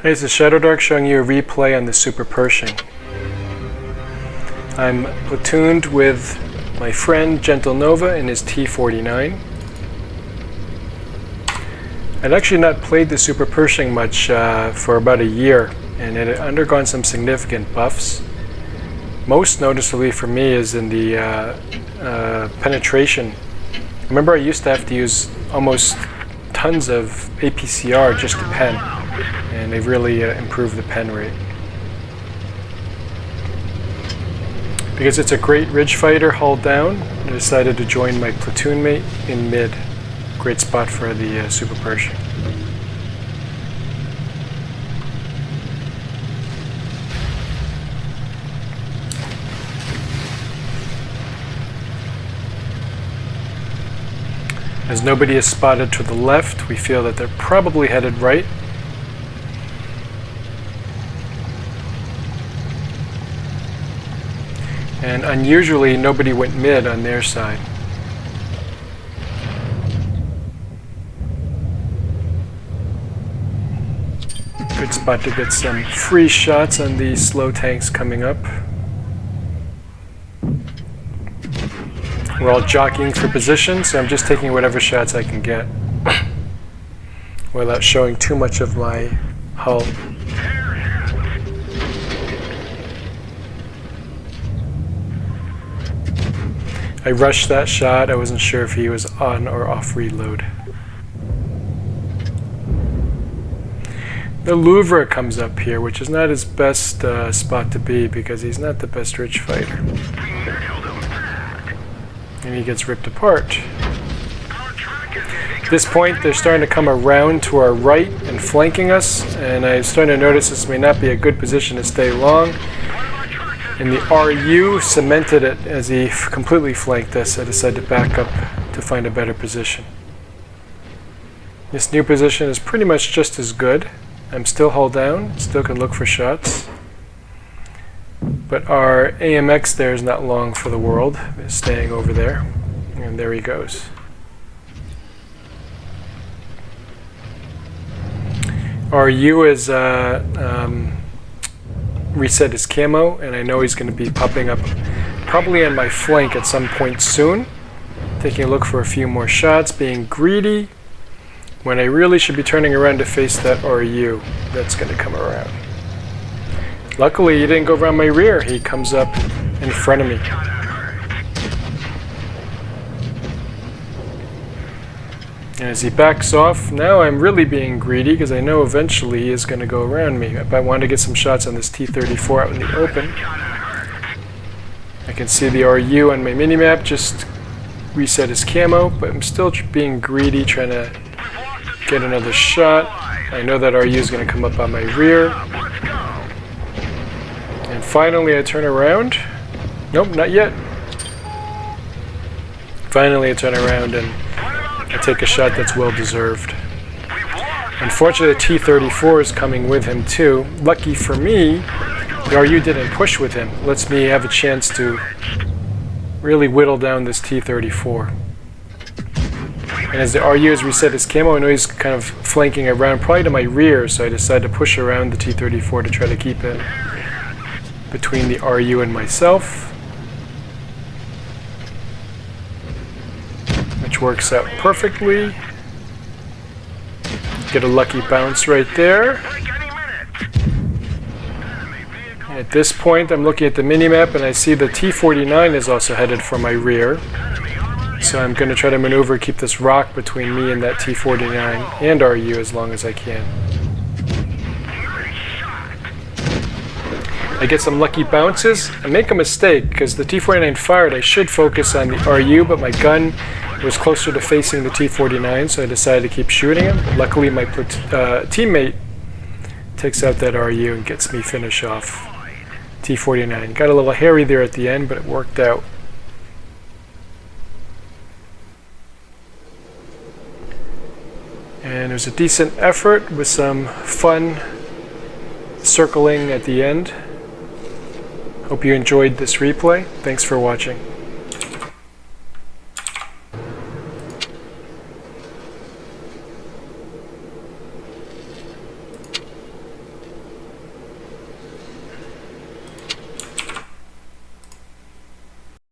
Hey, this is Shadow Dark showing you a replay on the SuperPershing. I'm platooned with my friend Gentle Nova in his T49. I'd actually not played the SuperPershing much for about a year, and it had undergone some significant buffs. Most noticeably for me is in the penetration. Remember, I used to have to use almost tons of APCR just to pen, and they've really improved the pen rate. Because it's a great ridge fighter hull down, I decided to join my platoon mate in mid. Great spot for the SuperPershing. As nobody is spotted to the left, we feel that they're probably headed right. And unusually, nobody went mid on their side. Good spot to get some free shots on these slow tanks coming up. We're all jockeying for position, so I'm just taking whatever shots I can get without showing too much of my hull. I rushed that shot. I wasn't sure if he was on or off reload. The Louvre comes up here, which is not his best spot to be because he's not the best ridge fighter. And he gets ripped apart. At this point, they're starting to come around to our right and flanking us, and I'm starting to notice this may not be a good position to stay long. And the RU cemented it as he completely flanked us. I decided to back up to find a better position. This new position is pretty much just as good. I'm still hull down, still can look for shots. But our AMX there is not long for the world. It's staying over there. And there he goes. RU is reset his camo, and I know he's going to be popping up probably on my flank at some point soon. Taking a look for a few more shots, being greedy when I really should be turning around to face that RU that's going to come around. Luckily, he didn't go around my rear. He comes up in front of me. And as he backs off, now I'm really being greedy because I know eventually he is going to go around me. If I want to get some shots on this T-34 out in the open, I can see the RU on my minimap just reset his camo, but I'm still being greedy, trying to get another shot. I know that RU is going to come up on my rear. And finally I turn around. Nope, not yet. Finally I turn around and I take a shot that's well deserved. Unfortunately, the T-34 is coming with him too. Lucky for me, the RU didn't push with him. Lets me have a chance to really whittle down this T-34. And as the RU has reset his camo, I know he's kind of flanking around, probably to my rear, so I decided to push around the T-34 to try to keep it between the RU and myself. Which works out perfectly. Get a lucky bounce right there. At this point, I'm looking at the minimap and I see the T-49 is also headed for my rear. So I'm going to try to maneuver, keep this rock between me and that T-49 and RU as long as I can. I get some lucky bounces. I make a mistake because the T-49 fired. I should focus on the RU, but my gun was closer to facing the T-49, so I decided to keep shooting him. Luckily, my teammate takes out that RU and gets me finish off T-49. Got a little hairy there at the end, but it worked out. And it was a decent effort with some fun circling at the end. Hope you enjoyed this replay. Thanks for watching.